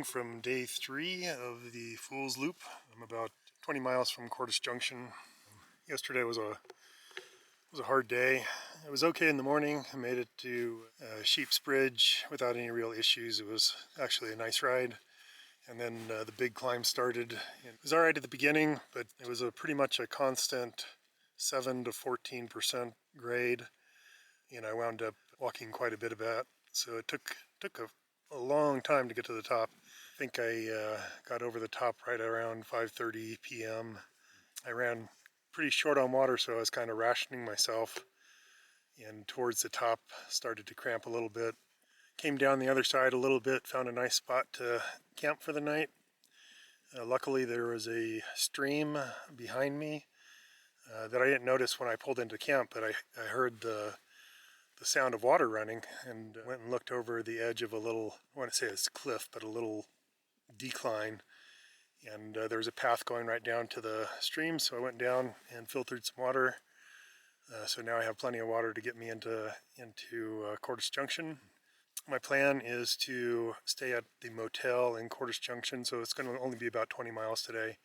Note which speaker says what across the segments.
Speaker 1: morning from day 3 of the Fool's Loop. I'm about 20 miles from Cordes Junction. Yesterday was a hard day. It was okay in the morning. I made it to Sheep's Bridge without any real issues. It was actually a nice ride. And then the big climb started. It was all right at the beginning, but it was pretty much a constant 7 to 14% grade. And I wound up walking quite a bit of that. So it took a long time to get to the top. I think I got over the top right around 5:30 p.m. I ran pretty short on water, so I was kind of rationing myself. And towards the top, started to cramp a little bit. Came down the other side a little bit, found a nice spot to camp for the night. Luckily, there was a stream behind me that I didn't notice when I pulled into camp, but I heard the sound of water running and went and looked over the edge of a little, I want to say it's a cliff, but a little decline. And there was a path going right down to the stream, so I went down and filtered some water. So now I have plenty of water to get me into Cordes Junction. My plan is to stay at the motel in Cordes Junction, so it's going to only be about 20 miles today,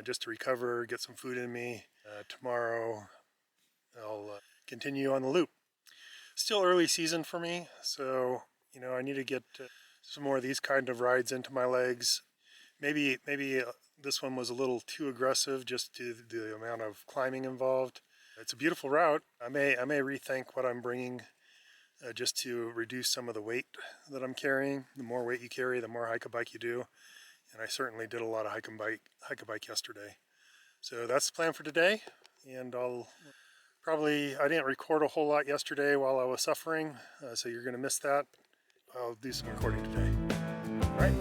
Speaker 1: just to recover, get some food in me. Tomorrow I'll continue on the loop. Still early season for me, so I need to get some more of these kind of rides into my legs. Maybe this one was a little too aggressive just to the amount of climbing involved. It's a beautiful route. I may rethink what I'm bringing just to reduce some of the weight that I'm carrying. The more weight you carry, the more hike-a-bike you do. And I certainly did a lot of hike-a-bike yesterday. So that's the plan for today. And I didn't record a whole lot yesterday while I was suffering, so you're going to miss that. I'll do some recording today. All right.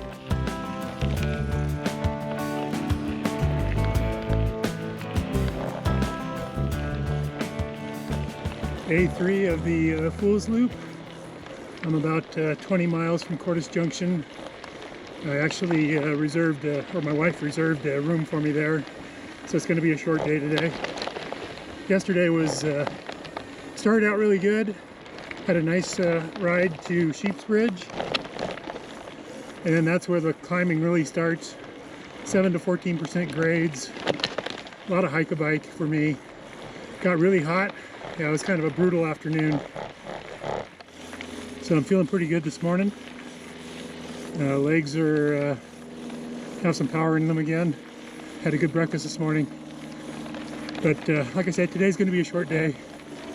Speaker 1: Day 3 of the Fool's Loop. I'm about 20 miles from Cordes Junction. I actually reserved, or my wife reserved a room for me there, so it's going to be a short day today. Yesterday started out really good. Had a nice ride to Sheep's Bridge, and then that's where the climbing really starts. 7 to 14% grades. A lot of hike-a-bike for me. Got really hot. Yeah, it was kind of a brutal afternoon. So I'm feeling pretty good this morning. Legs have some power in them again. Had a good breakfast this morning. But like I said, today's going to be a short day.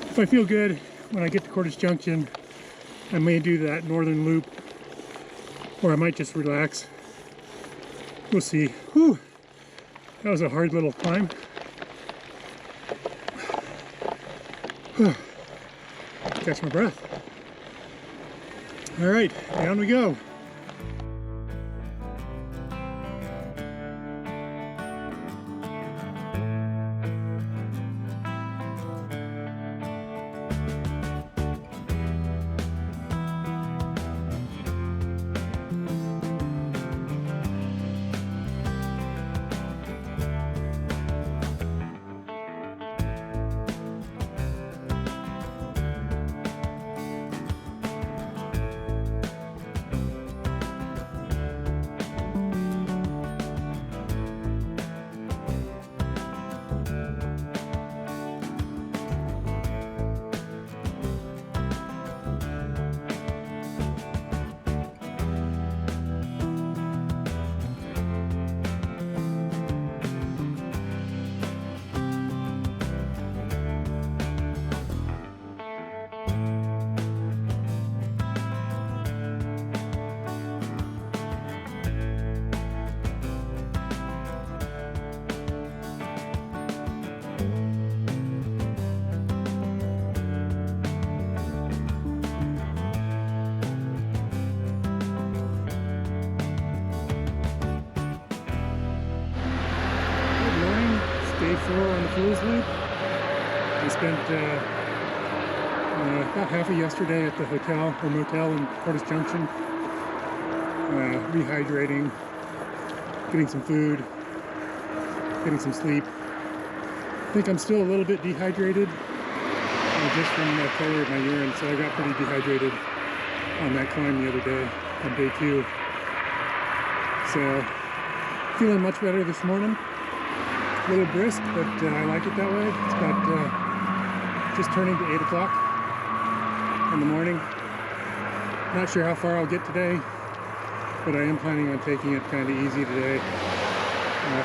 Speaker 1: If I feel good when I get to Cordes Junction, I may do that northern loop, or I might just relax. We'll see. Whew. That was a hard little climb. Catch my breath. All right, down we go. Day 4 on the Fool's Loop. I spent about half of yesterday at the hotel or motel in Cordes Junction, rehydrating, getting some food, getting some sleep. I think I'm still a little bit dehydrated just from the color of my urine, so I got pretty dehydrated on that climb the other day on day 2.
Speaker 2: feeling much better this morning. A little brisk, but I like it that way. It's about just turning to 8 o'clock in the morning. Not sure how far I'll get today, but I am planning on taking it kind of easy today.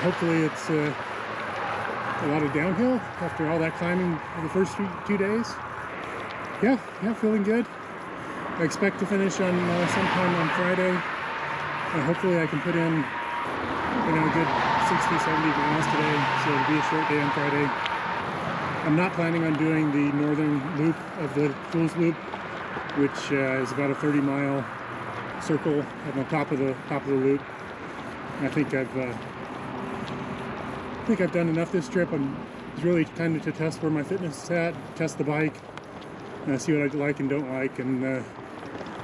Speaker 2: Hopefully it's a lot of downhill after all that climbing for the first 2 days. Yeah, feeling good. I expect to finish on sometime on Friday. Hopefully I can put in a good 60, 70 miles today, so it'll be a short day on Friday. I'm not planning on doing the northern loop of the Fool's Loop, which is about a 30-mile circle on the top of the loop. I think I've done enough this trip. I'm really kind of to test where my fitness is at, test the bike, see what I like and don't like, and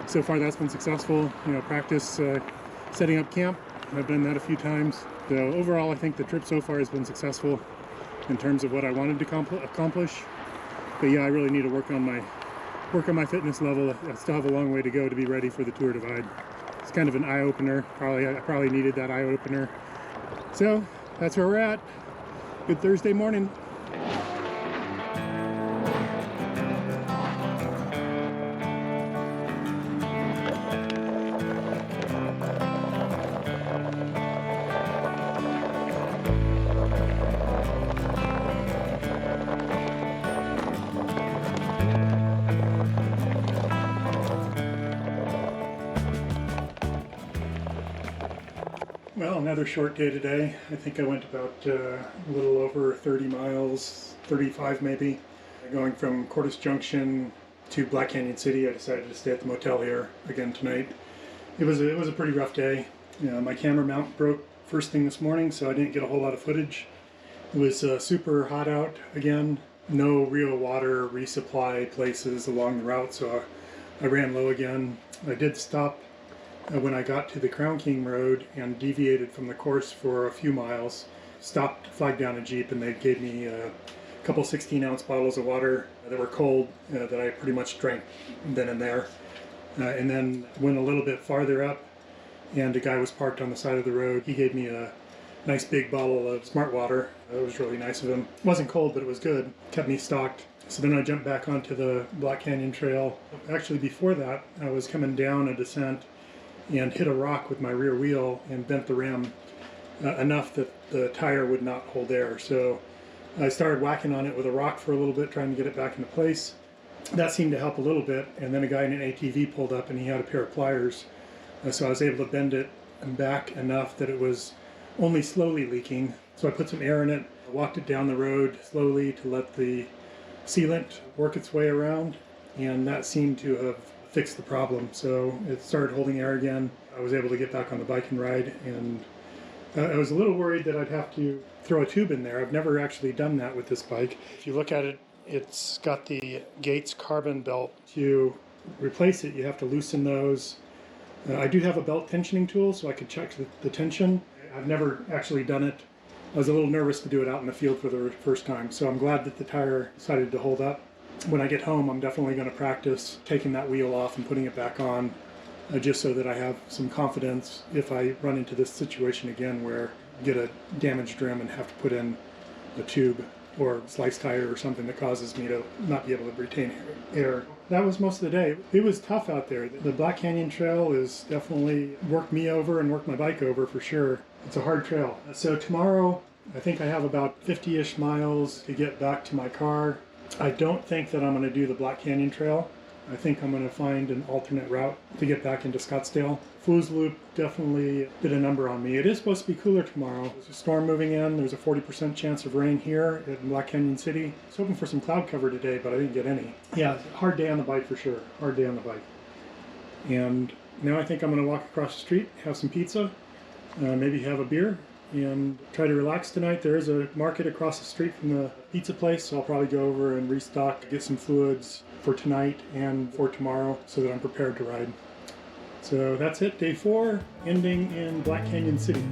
Speaker 2: so far that's been successful. Practice setting up camp. I've done that a few times. So overall, I think the trip so far has been successful in terms of what I wanted to accomplish. But yeah, I really need to work on my fitness level. I still have a long way to go to be ready for the Tour Divide. It's kind of an eye-opener. I probably needed that eye-opener. So that's where we're at. Good Thursday morning. Well, another short day today. I think I went about a little over 30 miles, 35 maybe. Going from Cordes Junction to Black Canyon City. I decided to stay at the motel here again tonight. It was a pretty rough day. My camera mount broke first thing this morning, so I didn't get a whole lot of footage. It was super hot out again. No real water resupply places along the route, so I ran low again. I did stop when I got to the Crown King Road and deviated from the course for a few miles. Stopped, flagged down a Jeep, and they gave me a couple 16-ounce bottles of water that were cold that I pretty much drank then and there. And then went a little bit farther up, and a guy was parked on the side of the road. He gave me a nice big bottle of Smart Water. It was really nice of him. It wasn't cold, but it was good. Kept me stocked. So then I jumped back onto the Black Canyon Trail. Actually, before that, I was coming down a descent and hit a rock with my rear wheel and bent the rim enough that the tire would not hold air. So I started whacking on it with a rock for a little bit, trying to get it back into place. That seemed to help a little bit, and then a guy in an ATV pulled up and he had a pair of pliers. So I was able to bend it back enough that it was only slowly leaking. So I put some air in it, walked it down the road slowly to let the sealant work its way around, and that seemed to have fixed the problem. So it started holding air again. I was able to get back on the bike and ride, and I was a little worried that I'd have to throw a tube in there. I've never actually done that with this bike. If you look at it, it's got the Gates carbon belt. To replace it, you have to loosen those. I do have a belt tensioning tool, so I could check the tension. I've never actually done it. I was a little nervous to do it out in the field for the first time, so I'm glad that the tire decided to hold up. When I get home, I'm definitely going to practice taking that wheel off and putting it back on, just so that I have some confidence if I run into this situation again where I get a damaged rim and have to put in a tube or sliced tire or something that causes me to not be able to retain air. That was most of the day. It was tough out there. The Black Canyon Trail is definitely worked me over and worked my bike over for sure. It's a hard trail. So tomorrow, I think I have about 50-ish miles to get back to my car. I don't think that I'm going to do the Black Canyon Trail. I think I'm going to find an alternate route to get back into Scottsdale. Fool's Loop definitely did a number on me. It is supposed to be cooler tomorrow. There's a storm moving in. There's a 40% chance of rain here in Black Canyon City. I was hoping for some cloud cover today, but I didn't get any. Yeah, hard day on the bike for sure. Hard day on the bike. And now I think I'm going to walk across the street, have some pizza, maybe have a beer, and try to relax tonight. There is a market across the street from the pizza place, so I'll probably go over and restock, get some fluids for tonight and for tomorrow so that I'm prepared to ride. So that's it, day 4, ending in Black Canyon City.